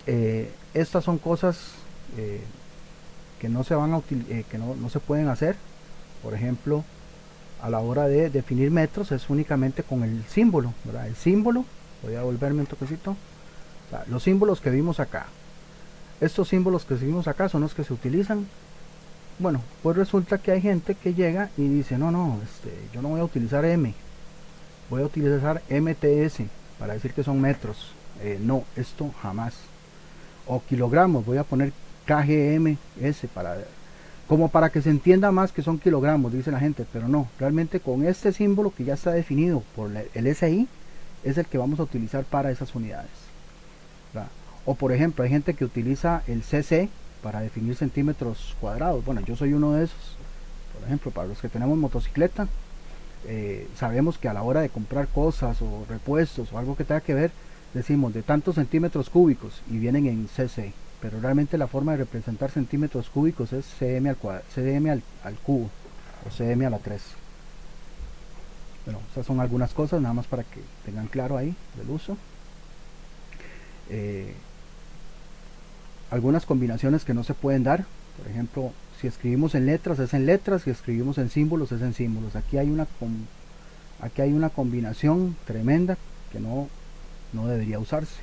¿no? Estas son cosas que no se van a que no se pueden hacer. Por ejemplo, a la hora de definir metros es únicamente con el símbolo, ¿verdad? El símbolo, voy a volverme un toquecito, o sea, los símbolos que vimos acá, estos símbolos que vimos acá son los que se utilizan. Bueno, pues resulta que hay gente que llega y dice, no, yo no voy a utilizar M, voy a utilizar MTS para decir que son metros. No, esto jamás. O kilogramos, voy a poner KGMS como para que se entienda más que son kilogramos, dice la gente, pero no, realmente con este símbolo que ya está definido por el SI es el que vamos a utilizar para esas unidades, ¿verdad? O por ejemplo, hay gente que utiliza el CC para definir centímetros cuadrados. Bueno, yo soy uno de esos. Por ejemplo, para los que tenemos motocicleta, sabemos que a la hora de comprar cosas o repuestos o algo que tenga que ver, decimos de tantos centímetros cúbicos y vienen en cc, pero realmente la forma de representar centímetros cúbicos es cm al cubo o cm a la 3. Bueno, estas son algunas cosas nada más para que tengan claro ahí del uso. Algunas combinaciones que no se pueden dar, por ejemplo, si escribimos en letras es en letras, si escribimos en símbolos es en símbolos. Aquí hay una combinación tremenda que no debería usarse.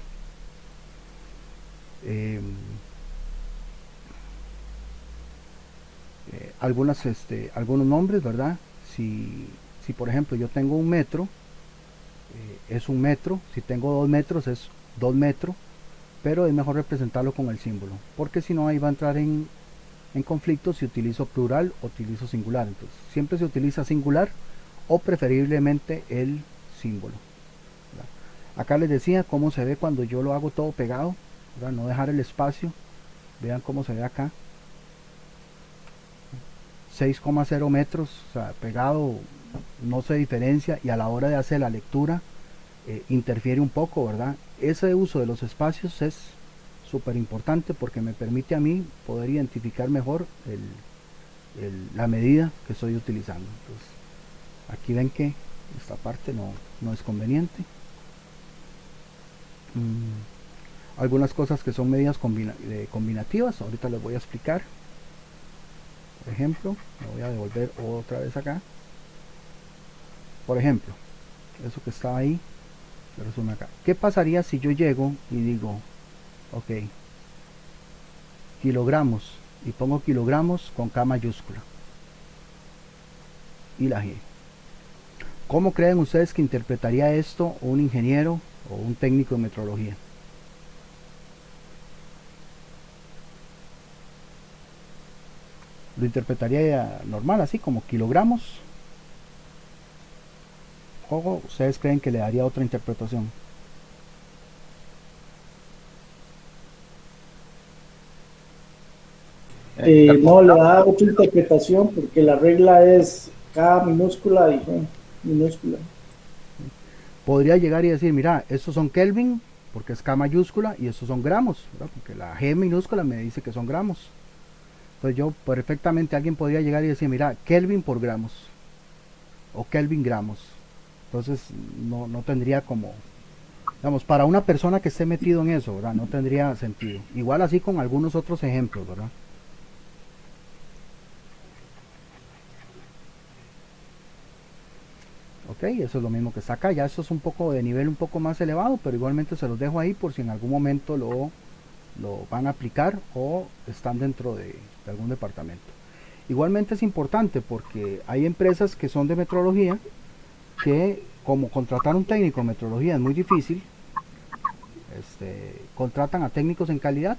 Algunos nombres, ¿verdad? Si por ejemplo yo tengo un metro, es un metro. Si tengo 2 metros es 2 metros, pero es mejor representarlo con el símbolo, porque si no ahí va a entrar en conflicto si utilizo plural o utilizo singular. Entonces siempre se utiliza singular o preferiblemente el símbolo, ¿verdad? Acá les decía cómo se ve cuando yo lo hago todo pegado, ¿verdad? No dejar el espacio. Vean cómo se ve acá, 6,0 metros, o sea, pegado no se diferencia, y a la hora de hacer la lectura interfiere un poco, ¿verdad? Ese uso de los espacios es súper importante porque me permite a mí poder identificar mejor la medida que estoy utilizando. Entonces, aquí ven que esta parte no es conveniente. Algunas cosas que son medidas combinativas, ahorita les voy a explicar. Por ejemplo, me voy a devolver otra vez acá. Por ejemplo, eso que estaba ahí, lo resume acá. ¿Qué pasaría si yo llego y digo, ok, kilogramos, y pongo kilogramos con K mayúscula y la G? ¿Cómo creen ustedes que interpretaría esto un ingeniero o un técnico de metrología? Lo interpretaría normal, así como kilogramos, o ustedes creen que le daría otra interpretación. No, le da otra interpretación porque la regla es K minúscula y G minúscula. Podría llegar y decir, mira, estos son Kelvin porque es K mayúscula y estos son gramos, ¿verdad? Porque la G minúscula me dice que son gramos. Entonces yo perfectamente, alguien podría llegar y decir, mira, Kelvin por gramos o Kelvin gramos. Entonces no tendría como, digamos, para una persona que esté metido en eso, ¿verdad? No tendría sentido. Igual así con algunos otros ejemplos, ¿verdad? Ok, eso es lo mismo que está acá. Ya eso es un poco de nivel un poco más elevado, pero igualmente se los dejo ahí por si en algún momento lo van a aplicar o están dentro de algún departamento. Igualmente es importante porque hay empresas que son de metrología que, como contratar un técnico en metrología es muy difícil, contratan a técnicos en calidad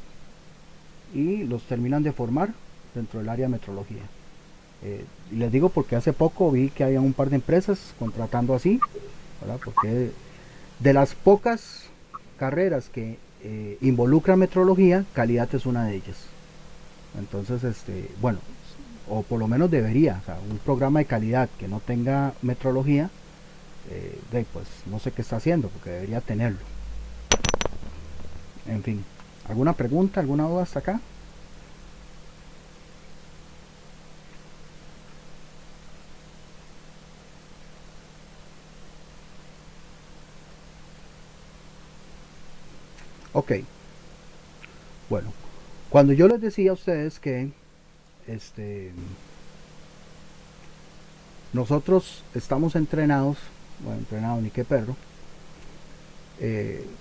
y los terminan de formar dentro del área de metrología. Y les digo porque hace poco vi que había un par de empresas contratando así, ¿verdad? Porque de las pocas carreras que involucran metrología, calidad es una de ellas. Entonces, bueno, o por lo menos debería, o sea, un programa de calidad que no tenga metrología, pues no sé qué está haciendo, porque debería tenerlo. En fin, ¿alguna pregunta, alguna duda hasta acá? Ok, bueno, cuando yo les decía a ustedes que nosotros estamos entrenados, bueno, entrenados ni qué perro,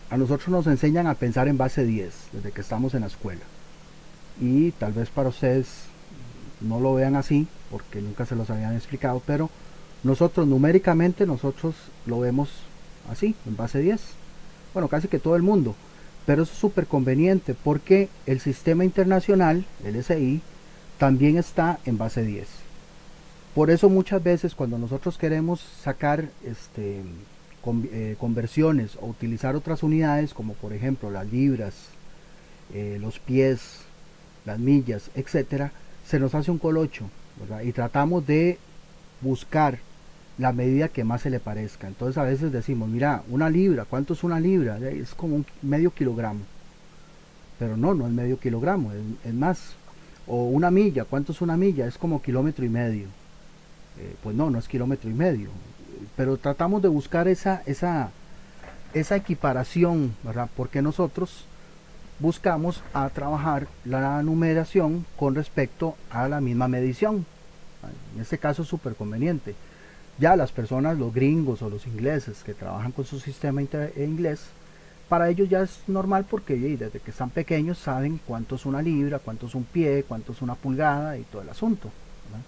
a nosotros nos enseñan a pensar en base 10 desde que estamos en la escuela, y tal vez para ustedes no lo vean así porque nunca se los habían explicado, pero nosotros numéricamente nosotros lo vemos así, en base 10. Bueno, casi que todo el mundo. Pero eso es súper conveniente porque el sistema internacional, el SI, también está en base 10. Por eso muchas veces cuando nosotros queremos sacar conversiones o utilizar otras unidades, como por ejemplo las libras, los pies, las millas, etcétera, se nos hace un colocho, ¿verdad? Y tratamos de buscar la medida que más se le parezca. Entonces a veces decimos, mira, una libra, ¿cuánto es una libra? Es como un medio kilogramo. Pero no, no es medio kilogramo, es más. O una milla, ¿cuánto es una milla? Es como kilómetro y medio. Pues no, no es kilómetro y medio. Pero tratamos de buscar esa equiparación, ¿verdad? Porque nosotros buscamos a trabajar la numeración con respecto a la misma medición. En este caso es súper conveniente. Ya las personas, los gringos o los ingleses que trabajan con su sistema inglés, para ellos ya es normal porque desde que están pequeños saben cuánto es una libra, cuánto es un pie, cuánto es una pulgada y todo el asunto, ¿verdad?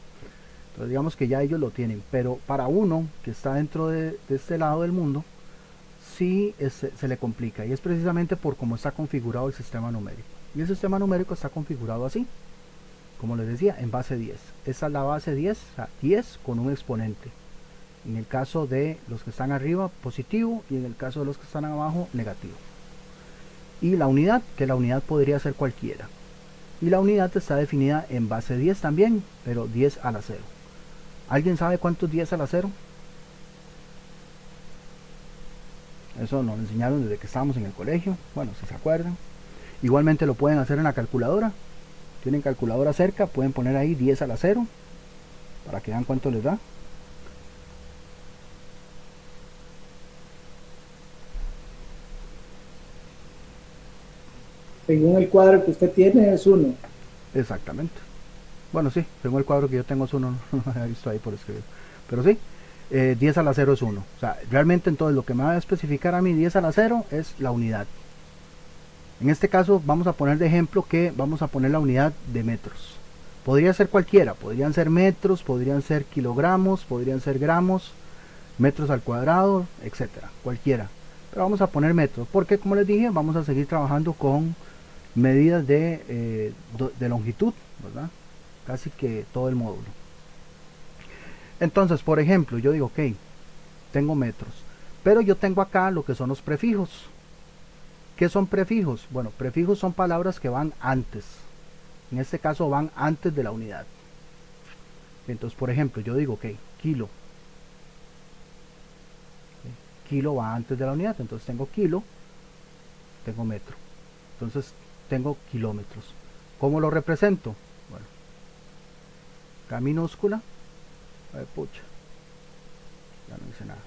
Entonces digamos que ya ellos lo tienen, pero para uno que está dentro de este lado del mundo, sí se le complica, y es precisamente por cómo está configurado el sistema numérico. Y el sistema numérico está configurado así, como les decía, en base 10. Esa es la base 10, o sea, 10 con un exponente. En el caso de los que están arriba, positivo, y en el caso de los que están abajo, negativo. Y la unidad, que la unidad podría ser cualquiera. Y la unidad está definida en base 10 también, pero 10 a la 0. ¿Alguien sabe cuánto es 10 a la 0? Eso nos lo enseñaron desde que estábamos en el colegio, bueno, si se acuerdan. Igualmente lo pueden hacer en la calculadora. Tienen calculadora cerca, pueden poner ahí 10 a la 0 para que vean cuánto les da. Según el cuadro que usted tiene, es 1. Exactamente. Bueno, sí, según el cuadro que yo tengo es 1, no lo había visto ahí por escribir. Pero sí, 10 a la 0 es 1. O sea, realmente entonces lo que me va a especificar a mí 10 a la 0 es la unidad. En este caso vamos a poner de ejemplo que vamos a poner la unidad de metros. Podría ser cualquiera, podrían ser metros, podrían ser kilogramos, podrían ser gramos, metros al cuadrado, etcétera, cualquiera. Pero vamos a poner metros, porque como les dije, vamos a seguir trabajando con medidas de longitud, ¿verdad? Casi que todo el módulo. Entonces, por ejemplo, yo digo, ok, tengo metros, pero yo tengo acá lo que son los prefijos. ¿Qué son prefijos? Bueno, prefijos son palabras que van antes. En este caso van antes de la unidad. Entonces, por ejemplo, yo digo, ok, kilo. Kilo va antes de la unidad, entonces tengo kilo, tengo metro. Entonces tengo kilómetros. ¿Cómo lo represento? Bueno, K minúscula, pucha, ya no hice nada.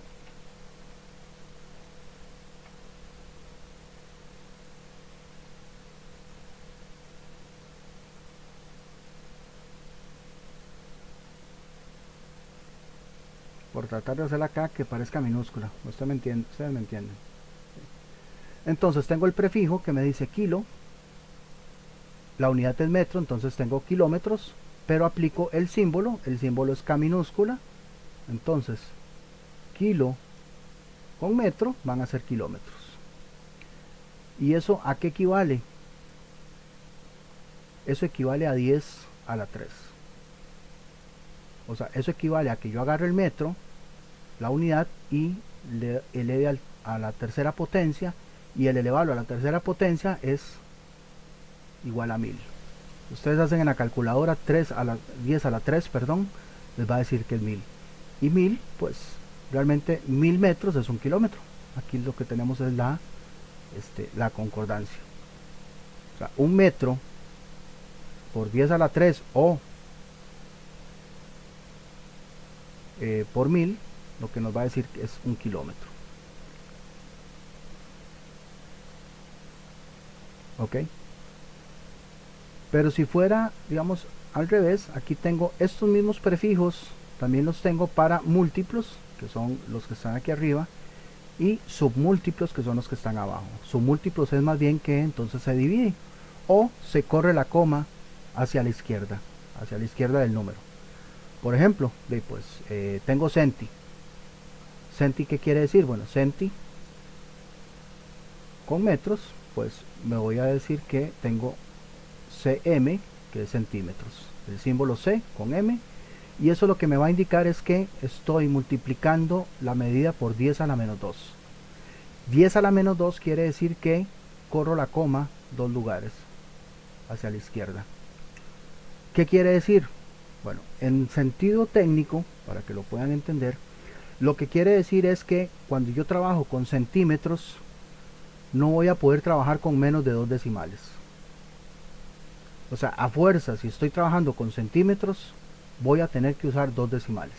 Por tratar de hacerla acá que parezca minúscula. Ustedes me entienden. Entonces tengo el prefijo que me dice kilo, la unidad es metro, entonces tengo kilómetros, pero aplico el símbolo es K minúscula, entonces kilo con metro van a ser kilómetros. ¿Y eso a qué equivale? Eso equivale a 10 a la 3. O sea, eso equivale a que yo agarre el metro, la unidad, y le eleve a la tercera potencia, y el elevarlo a la tercera potencia es igual a 1000. Ustedes hacen en la calculadora 10 a la 3, perdón, les va a decir que es 1000. Y 1000, pues realmente 1000 metros es un kilómetro. Aquí lo que tenemos es la concordancia. O sea, un metro por 10 a la 3 o por 1000, lo que nos va a decir que es un kilómetro. Ok. Pero si fuera, digamos, al revés, aquí tengo estos mismos prefijos, también los tengo para múltiplos, que son los que están aquí arriba, y submúltiplos, que son los que están abajo. Submúltiplos es más bien que entonces se divide o se corre la coma hacia la izquierda del número. Por ejemplo, pues tengo centi. Centi, ¿qué quiere decir? Bueno, centi con metros, pues me voy a decir que tengo cm, que es centímetros. El símbolo C con m, y eso lo que me va a indicar es que estoy multiplicando la medida por 10 a la menos 2. 10 a la menos 2 quiere decir que corro la coma 2 lugares hacia la izquierda. ¿Qué quiere decir? Bueno, en sentido técnico, para que lo puedan entender, Lo que quiere decir es que cuando yo trabajo con centímetros, no voy a poder trabajar con menos de 2 decimales. O sea, a fuerza, si estoy trabajando con centímetros, voy a tener que usar 2 decimales.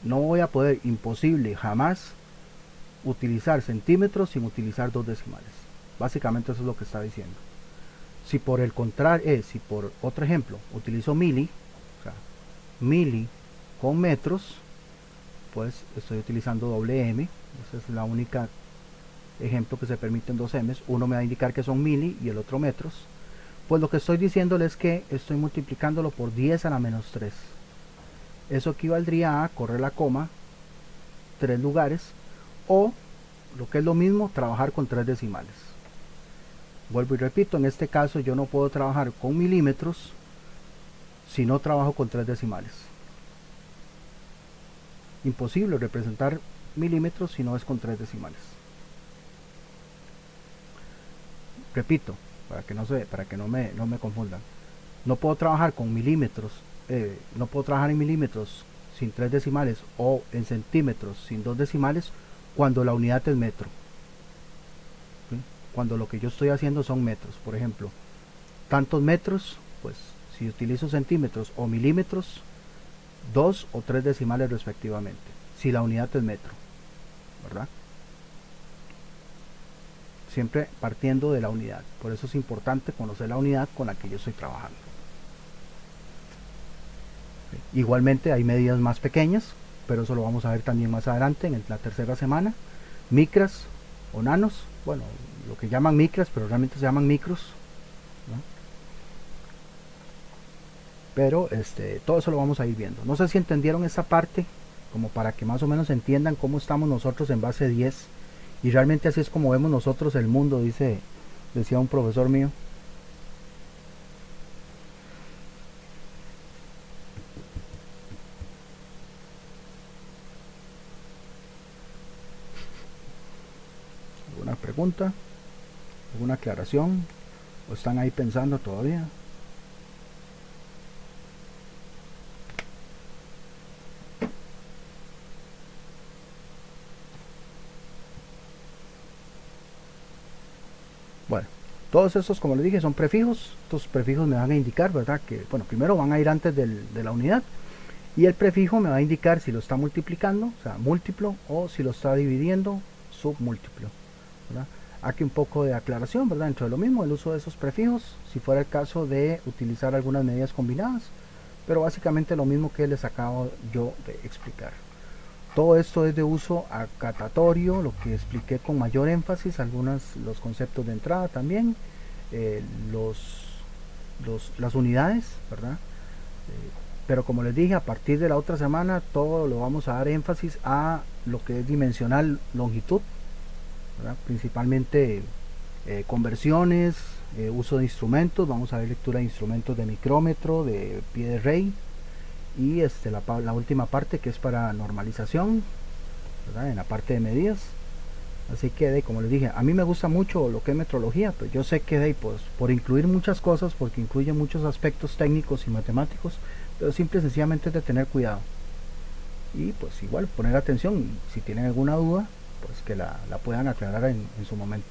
No voy a poder, imposible, jamás, utilizar centímetros sin utilizar 2 decimales. Básicamente eso es lo que está diciendo. Si por el contrario, si por otro ejemplo utilizo mili, o sea, mili con metros, pues estoy utilizando doble M. Esa es la única ejemplo que se permiten dos M's. Uno me va a indicar que son mili y el otro metros. Pues lo que estoy diciéndole es que estoy multiplicándolo por 10 a la menos 3. Eso equivaldría a correr la coma 3 lugares, o lo que es lo mismo, trabajar con 3 decimales. Vuelvo y repito, en este caso yo no puedo trabajar con milímetros si no trabajo con 3 decimales. Imposible representar milímetros si no es con 3 decimales. Repito, para que no me confundan. No puedo trabajar con milímetros, no puedo trabajar en milímetros sin 3 decimales o en centímetros sin 2 decimales cuando la unidad es metro. ¿Sí? Cuando lo que yo estoy haciendo son metros. Por ejemplo, tantos metros, pues si utilizo centímetros o milímetros, 2 o 3 decimales respectivamente, si la unidad es metro, ¿verdad? Siempre partiendo de la unidad. Por eso es importante conocer la unidad con la que yo estoy trabajando. Igualmente hay medidas más pequeñas, pero eso lo vamos a ver también más adelante en la tercera semana. Micras o nanos, bueno, lo que llaman micras, pero realmente se llaman micros, ¿no? Pero todo eso lo vamos a ir viendo. No sé si entendieron esta parte, como para que más o menos entiendan cómo estamos nosotros en base 10. Y realmente así es como vemos nosotros el mundo, decía un profesor mío. ¿Alguna pregunta? ¿Alguna aclaración? ¿O están ahí pensando todavía? Bueno, todos estos, como les dije, son prefijos. Estos prefijos me van a indicar, ¿verdad? Que, bueno, primero van a ir antes de la unidad. Y el prefijo me va a indicar si lo está multiplicando, o sea, múltiplo, o si lo está dividiendo, submúltiplo, ¿verdad? Aquí un poco de aclaración, ¿verdad? Dentro de lo mismo, el uso de esos prefijos, si fuera el caso de utilizar algunas medidas combinadas, pero básicamente lo mismo que les acabo yo de explicar. Todo esto es de uso acatatorio, lo que expliqué con mayor énfasis, los conceptos de entrada también, las unidades, ¿verdad? Pero como les dije, a partir de la otra semana todo lo vamos a dar énfasis a lo que es dimensional longitud, ¿verdad? Principalmente conversiones, uso de instrumentos, vamos a ver lectura de instrumentos de micrómetro, de pie de rey, y la última parte que es para normalización, ¿verdad? En la parte de medidas. Así que como les dije, a mí me gusta mucho lo que es metrología, pero yo sé que pues, por incluir muchas cosas, porque incluye muchos aspectos técnicos y matemáticos, pero simple y sencillamente es de tener cuidado y pues igual poner atención, y si tienen alguna duda pues que la puedan aclarar en su momento.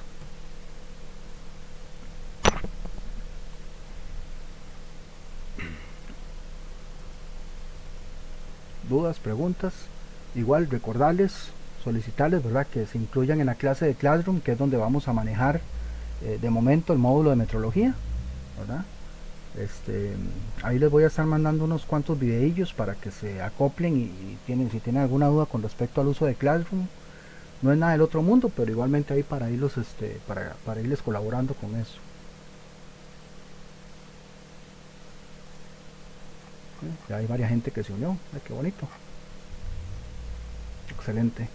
Dudas, preguntas, igual recordarles, solicitarles, ¿verdad?, que se incluyan en la clase de Classroom, que es donde vamos a manejar de momento el módulo de metrología, ¿verdad? Ahí les voy a estar mandando unos cuantos videillos para que se acoplen y si tienen alguna duda con respecto al uso de Classroom, no es nada del otro mundo, pero igualmente ahí para irlos para irles colaborando con eso. Ya hay varias gente que se unió. Ay, qué bonito, excelente.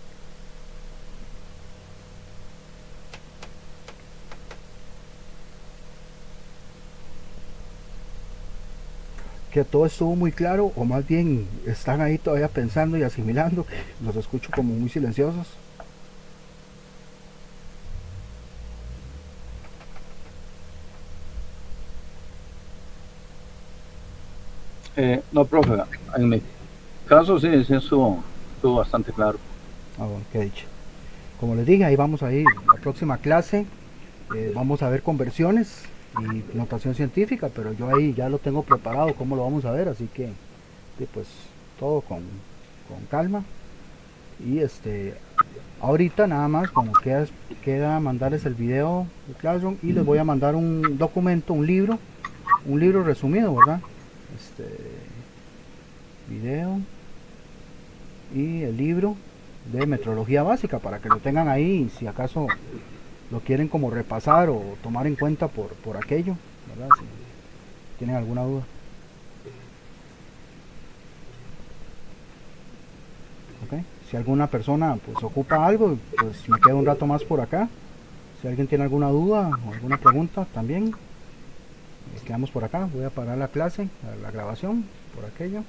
Que todo estuvo muy claro, o más bien están ahí todavía pensando y asimilando. Los escucho como muy silenciosos. No, profe, en mi caso sí estuvo estuvo bastante claro. Ah, bueno, qué dicha. Como les dije, ahí vamos a ir. La próxima clase vamos a ver conversiones y notación científica, pero yo ahí ya lo tengo preparado, cómo lo vamos a ver, así que pues todo con calma. Y ahorita nada más, bueno, queda mandarles el video de Classroom y les voy a mandar un documento, un libro resumido, ¿verdad? Video y el libro de metrología básica para que lo tengan ahí si acaso lo quieren como repasar o tomar en cuenta por aquello, ¿verdad? Si tienen alguna duda. Okay. Si alguna persona pues ocupa algo, pues me quedo un rato más por acá. Si alguien tiene alguna duda o alguna pregunta también, quedamos por acá. Voy a parar la clase, la grabación por aquello.